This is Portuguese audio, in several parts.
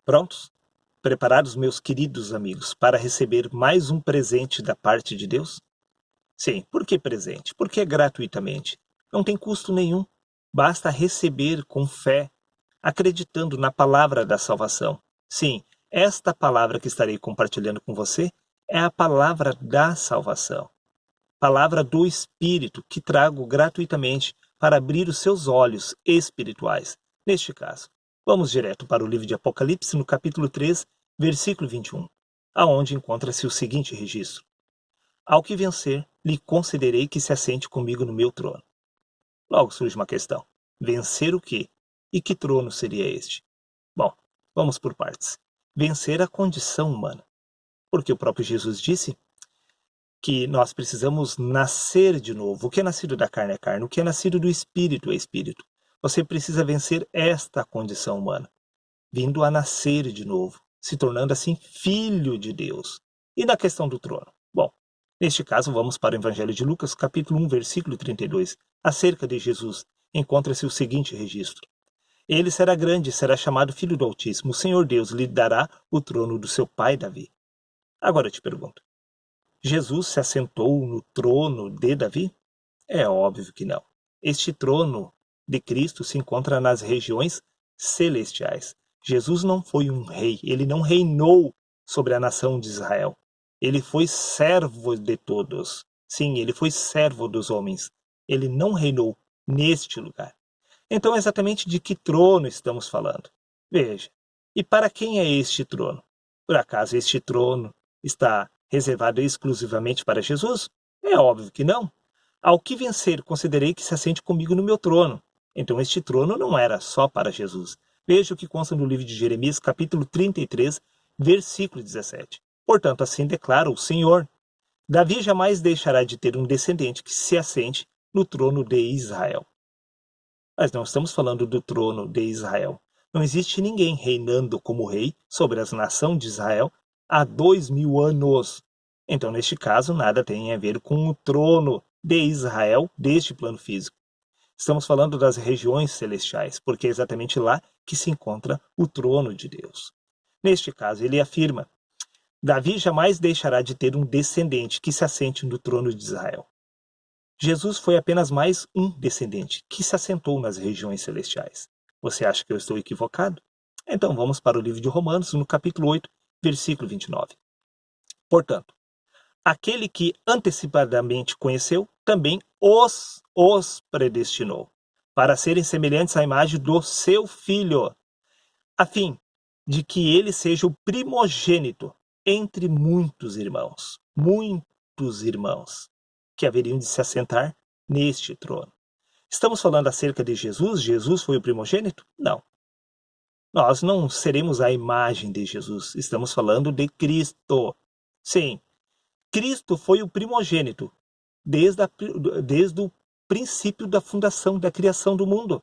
Prontos? Preparados, meus queridos amigos, para receber mais um presente da parte de Deus? Sim, por que presente? Porque é gratuitamente. Não tem custo nenhum. Basta receber com fé, acreditando na palavra da salvação. Sim, esta palavra que estarei compartilhando com você é a palavra da salvação. Palavra do Espírito que trago gratuitamente para abrir os seus olhos espirituais. Neste caso, vamos direto para o livro de Apocalipse, no capítulo 3, versículo 21, aonde encontra-se o seguinte registro: Ao que vencer, lhe concederei que se assente comigo no meu trono. Logo surge uma questão: vencer o quê? E que trono seria este? Bom, vamos por partes. Vencer a condição humana. Porque o próprio Jesus disse que nós precisamos nascer de novo. O que é nascido da carne é carne, o que é nascido do espírito é espírito. Você precisa vencer esta condição humana, vindo a nascer de novo, se tornando assim filho de Deus. E na questão do trono? Bom, neste caso vamos para o Evangelho de Lucas, capítulo 1, versículo 32. Acerca de Jesus, encontra-se o seguinte registro: Ele será grande, será chamado Filho do Altíssimo. O Senhor Deus lhe dará o trono do seu pai Davi. Agora eu te pergunto, Jesus se assentou no trono de Davi? É óbvio que não. Este trono de Cristo se encontra nas regiões celestiais. Jesus não foi um rei, ele não reinou sobre a nação de Israel. Ele foi servo de todos. Sim, ele foi servo dos homens. Ele não reinou neste lugar. Então, exatamente de que trono estamos falando? Veja, e para quem é este trono? Por acaso este trono está reservado exclusivamente para Jesus? É óbvio que não. Ao que vencer, considerei que se assente comigo no meu trono. Então este trono não era só para Jesus. Veja o que consta no livro de Jeremias, capítulo 33, versículo 17. Portanto, assim declara o Senhor: Davi jamais deixará de ter um descendente que se assente no trono de Israel. Mas não estamos falando do trono de Israel. Não existe ninguém reinando como rei sobre a nação de Israel há 2000 anos. Então, neste caso, nada tem a ver com o trono de Israel deste plano físico. Estamos falando das regiões celestiais, porque é exatamente lá que se encontra o trono de Deus. Neste caso, ele afirma: Davi jamais deixará de ter um descendente que se assente no trono de Israel. Jesus foi apenas mais um descendente que se assentou nas regiões celestiais. Você acha que eu estou equivocado? Então vamos para o livro de Romanos, no capítulo 8, versículo 29. Portanto, aquele que antecipadamente conheceu, também os predestinou, para serem semelhantes à imagem do seu Filho, a fim de que ele seja o primogênito entre muitos irmãos. Muitos irmãos que haveriam de se assentar neste trono. Estamos falando acerca de Jesus? Jesus foi o primogênito? Não. Nós não seremos a imagem de Jesus. Estamos falando de Cristo. Sim, Cristo foi o primogênito desde o princípio da fundação, da criação do mundo.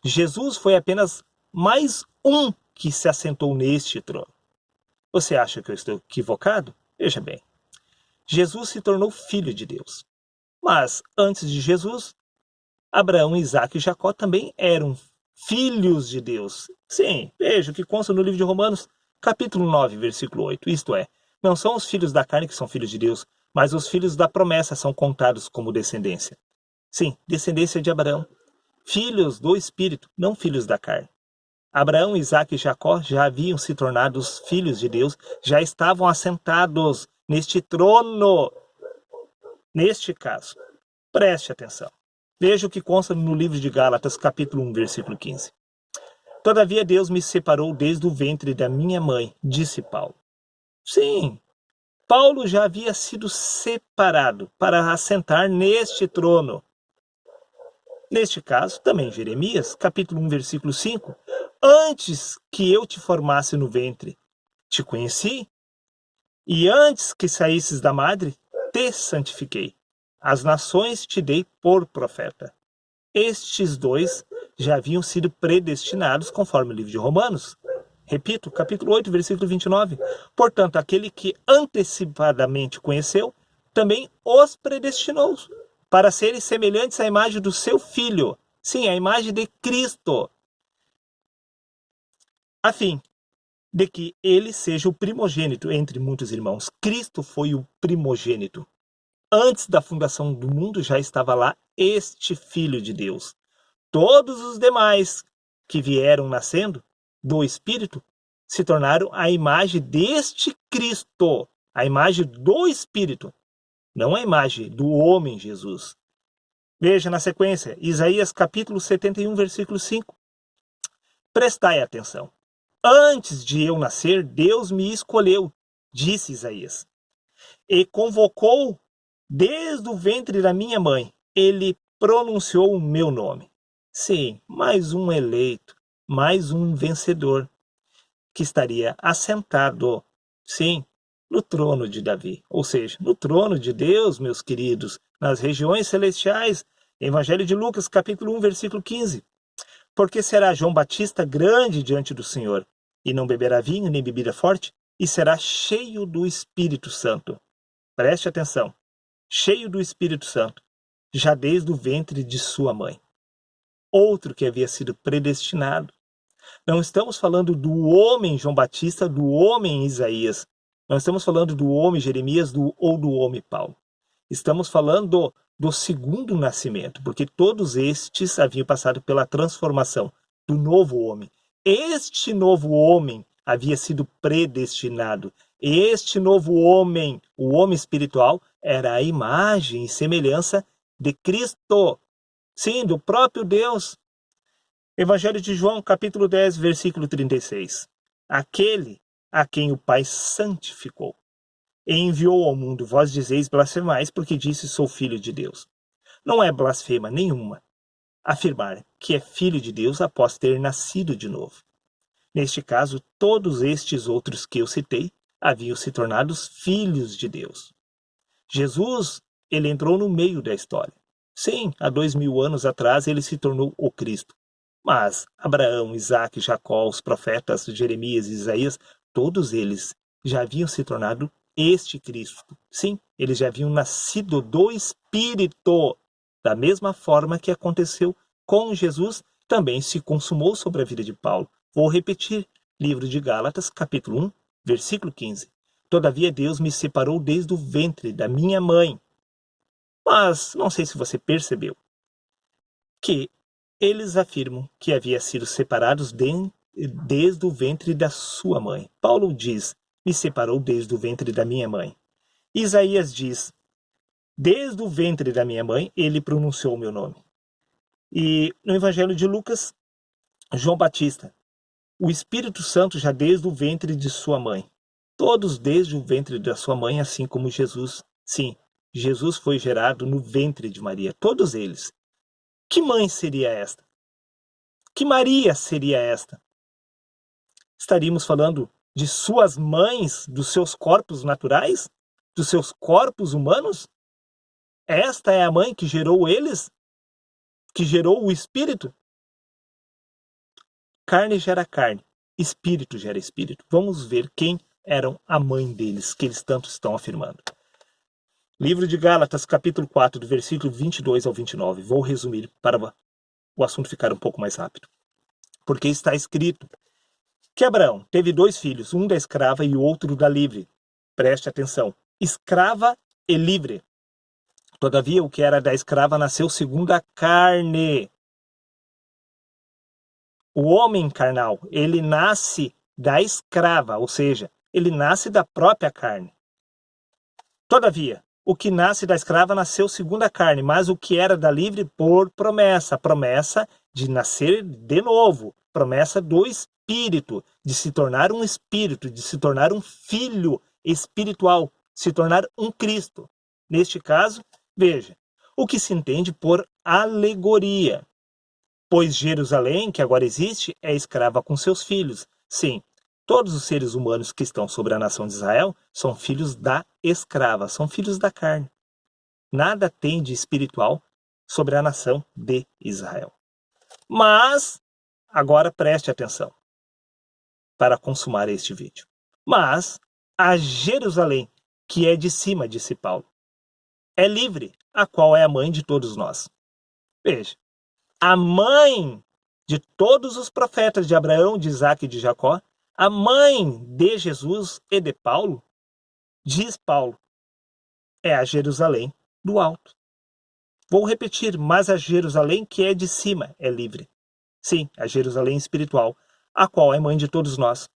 Jesus foi apenas mais um que se assentou neste trono. Você acha que eu estou equivocado? Veja bem. Jesus se tornou filho de Deus. Mas, antes de Jesus, Abraão, Isaque e Jacó também eram filhos de Deus. Sim, veja o que consta no livro de Romanos, capítulo 9, versículo 8. Isto é, não são os filhos da carne que são filhos de Deus, mas os filhos da promessa são contados como descendência. Sim, descendência de Abraão. Filhos do Espírito, não filhos da carne. Abraão, Isaque e Jacó já haviam se tornado os filhos de Deus, já estavam assentados neste trono. Neste caso, preste atenção. Veja o que consta no livro de Gálatas, capítulo 1, versículo 15. Todavia Deus me separou desde o ventre da minha mãe, disse Paulo. Sim, Paulo já havia sido separado para assentar neste trono. Neste caso, também Jeremias, capítulo 1, versículo 5. Antes que eu te formasse no ventre, te conheci, e antes que saísses da madre, te santifiquei. As nações te dei por profeta. Estes dois já haviam sido predestinados conforme o livro de Romanos. Repito, capítulo 8, versículo 29. Portanto, aquele que antecipadamente conheceu, também os predestinou para serem semelhantes à imagem do seu Filho. Sim, a imagem de Cristo. A fim de que ele seja o primogênito entre muitos irmãos. Cristo foi o primogênito. Antes da fundação do mundo já estava lá este Filho de Deus. Todos os demais que vieram nascendo do Espírito se tornaram a imagem deste Cristo, a imagem do Espírito, não a imagem do homem Jesus. Veja na sequência, Isaías capítulo 71, versículo 5. Prestai atenção. Antes de eu nascer, Deus me escolheu, disse Isaías, e convocou desde o ventre da minha mãe. Ele pronunciou o meu nome. Sim, mais um eleito, mais um vencedor, que estaria assentado, sim, no trono de Davi, ou seja, no trono de Deus, meus queridos, nas regiões celestiais. Evangelho de Lucas, capítulo 1, versículo 15. Porque será João Batista grande diante do Senhor, e não beberá vinho nem bebida forte, e será cheio do Espírito Santo. Preste atenção, cheio do Espírito Santo, já desde o ventre de sua mãe. Outro que havia sido predestinado. Não estamos falando do homem João Batista, do homem Isaías. Não estamos falando do homem Jeremias ou do homem Paulo. Estamos falando do segundo nascimento, porque todos estes haviam passado pela transformação do novo homem. Este novo homem havia sido predestinado. Este novo homem, o homem espiritual, era a imagem e semelhança de Cristo. Sim, do próprio Deus. Evangelho de João, capítulo 10, versículo 36. Aquele a quem o Pai santificou e enviou ao mundo, vós dizeis blasfemais, porque disse sou filho de Deus. Não é blasfema nenhuma afirmar que é filho de Deus após ter nascido de novo. Neste caso, todos estes outros que eu citei haviam se tornado filhos de Deus. Jesus, ele entrou no meio da história. Sim, há 2000 anos atrás ele se tornou o Cristo. Mas Abraão, Isaac, Jacó, os profetas Jeremias e Isaías, todos eles já haviam se tornado este Cristo. Sim, eles já haviam nascido do Espírito. Da mesma forma que aconteceu com Jesus, também se consumou sobre a vida de Paulo. Vou repetir, livro de Gálatas, capítulo 1, versículo 15. Todavia Deus me separou desde o ventre da minha mãe. Mas não sei se você percebeu que eles afirmam que havia sido separados desde o ventre da sua mãe. Paulo diz, me separou desde o ventre da minha mãe. Isaías diz, desde o ventre da minha mãe, ele pronunciou o meu nome. E no Evangelho de Lucas, João Batista, o Espírito Santo já desde o ventre de sua mãe. Todos desde o ventre da sua mãe, assim como Jesus. Sim, Jesus foi gerado no ventre de Maria. Todos eles. Que mãe seria esta? Que Maria seria esta? Estaríamos falando de suas mães, dos seus corpos naturais? Dos seus corpos humanos? Esta é a mãe que gerou eles? Que gerou o Espírito? Carne gera carne, Espírito gera Espírito. Vamos ver quem eram a mãe deles, que eles tanto estão afirmando. Livro de Gálatas, capítulo 4, do versículo 22 ao 29. Vou resumir para o assunto ficar um pouco mais rápido. Porque está escrito que Abraão teve 2 filhos, um da escrava e o outro da livre. Preste atenção, escrava e livre. Todavia, o que era da escrava nasceu segundo a carne. O homem carnal, ele nasce da escrava, ou seja, ele nasce da própria carne. Todavia, o que nasce da escrava nasceu segundo a carne, mas o que era da livre por promessa. Promessa de nascer de novo. Promessa do Espírito, de se tornar um Espírito, de se tornar um filho espiritual, se tornar um Cristo. Neste caso, veja, o que se entende por alegoria. Pois Jerusalém, que agora existe, é escrava com seus filhos. Sim, todos os seres humanos que estão sobre a nação de Israel são filhos da escrava, são filhos da carne. Nada tem de espiritual sobre a nação de Israel. Mas, agora preste atenção para consumar este vídeo. Mas, a Jerusalém, que é de cima, disse Paulo, é livre, a qual é a mãe de todos nós. Veja, a mãe de todos os profetas de Abraão, de Isaac e de Jacó, A mãe de Jesus e de Paulo, diz Paulo, é a Jerusalém do alto. Vou repetir, mas a Jerusalém que é de cima é livre. Sim, a Jerusalém espiritual, a qual é mãe de todos nós.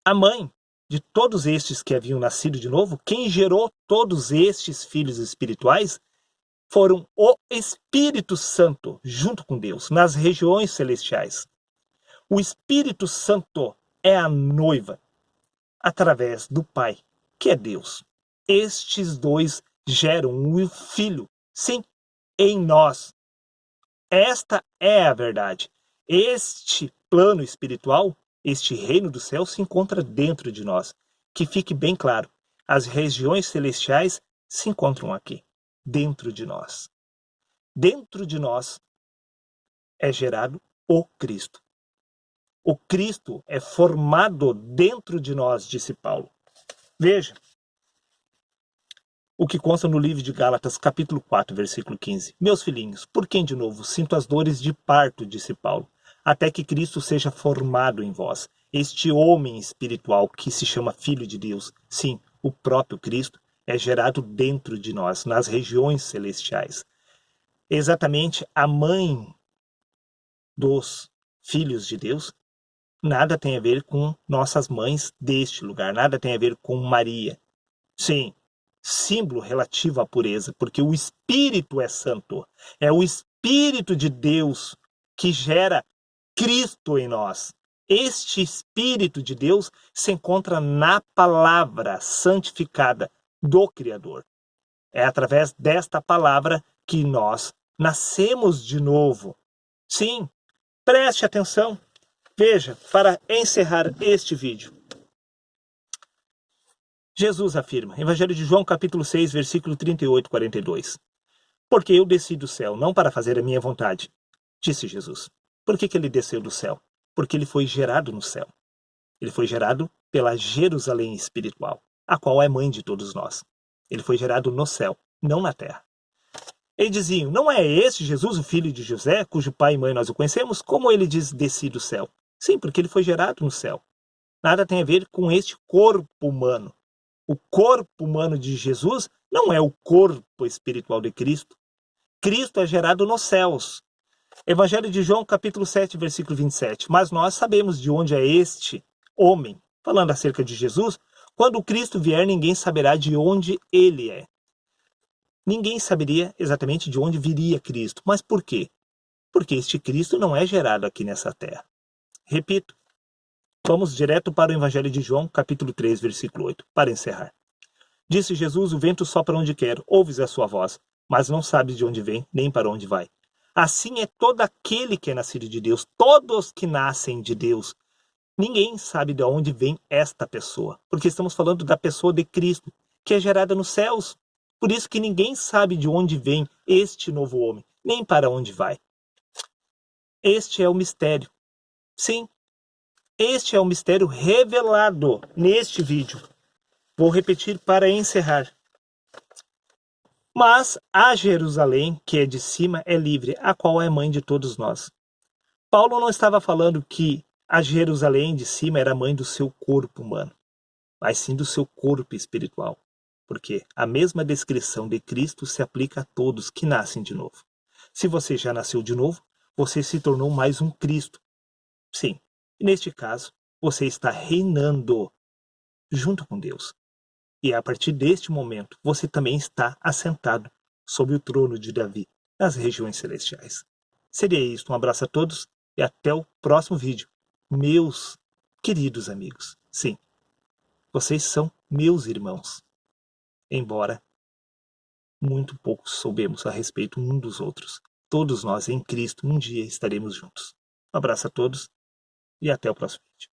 A mãe de todos estes que haviam nascido de novo, quem gerou todos estes filhos espirituais, foram o Espírito Santo, junto com Deus, nas regiões celestiais. O Espírito Santo é a noiva, através do Pai, que é Deus. Estes dois geram o Filho, sim, em nós. Esta é a verdade. Este plano espiritual, este reino do céu, se encontra dentro de nós. Que fique bem claro, as regiões celestiais se encontram aqui, dentro de nós. Dentro de nós é gerado o Cristo. O Cristo é formado dentro de nós, disse Paulo. Veja o que consta no livro de Gálatas, capítulo 4, versículo 15. Meus filhinhos, por quem de novo sinto as dores de parto, disse Paulo, até que Cristo seja formado em vós. Este homem espiritual que se chama Filho de Deus, sim, o próprio Cristo, é gerado dentro de nós, nas regiões celestiais. Exatamente a mãe dos filhos de Deus, nada tem a ver com nossas mães deste lugar, nada tem a ver com Maria. Sim, símbolo relativo à pureza, porque o Espírito é santo. É o Espírito de Deus que gera Cristo em nós. Este Espírito de Deus se encontra na palavra santificada do Criador. É através desta palavra que nós nascemos de novo. Sim, preste atenção. Veja, para encerrar este vídeo. Jesus afirma, Evangelho de João, capítulo 6, versículo 38 e 42. Porque eu desci do céu, não para fazer a minha vontade, disse Jesus. Por que ele desceu do céu? Porque ele foi gerado no céu. Ele foi gerado pela Jerusalém espiritual, a qual é mãe de todos nós. Ele foi gerado no céu, não na terra. Eles diziam, não é este Jesus, o filho de José, cujo pai e mãe nós o conhecemos? Como ele diz, desci do céu? Sim, porque ele foi gerado no céu. Nada tem a ver com este corpo humano. O corpo humano de Jesus não é o corpo espiritual de Cristo. Cristo é gerado nos céus. Evangelho de João, capítulo 7, versículo 27. Mas nós sabemos de onde é este homem. Falando acerca de Jesus, quando o Cristo vier, ninguém saberá de onde ele é. Ninguém saberia exatamente de onde viria Cristo. Mas por quê? Porque este Cristo não é gerado aqui nessa terra. Repito, vamos direto para o Evangelho de João, capítulo 3, versículo 8, para encerrar. Disse Jesus, o vento sopra onde quer, ouves a sua voz, mas não sabes de onde vem, nem para onde vai. Assim é todo aquele que é nascido de Deus, todos que nascem de Deus. Ninguém sabe de onde vem esta pessoa, porque estamos falando da pessoa de Cristo, que é gerada nos céus. Por isso que ninguém sabe de onde vem este novo homem, nem para onde vai. Este é o mistério. Sim, este é o mistério revelado neste vídeo. Vou repetir para encerrar. Mas a Jerusalém, que é de cima, é livre, a qual é mãe de todos nós. Paulo não estava falando que a Jerusalém de cima era mãe do seu corpo humano, mas sim do seu corpo espiritual. Porque a mesma descrição de Cristo se aplica a todos que nascem de novo. Se você já nasceu de novo, você se tornou mais um Cristo. Sim, neste caso, você está reinando junto com Deus. E a partir deste momento, você também está assentado sobre o trono de Davi, nas regiões celestiais. Seria isso. Um abraço a todos e até o próximo vídeo. Meus queridos amigos. Sim, vocês são meus irmãos. Embora muito pouco soubemos a respeito um dos outros. Todos nós em Cristo um dia estaremos juntos. Um abraço a todos e até o próximo vídeo.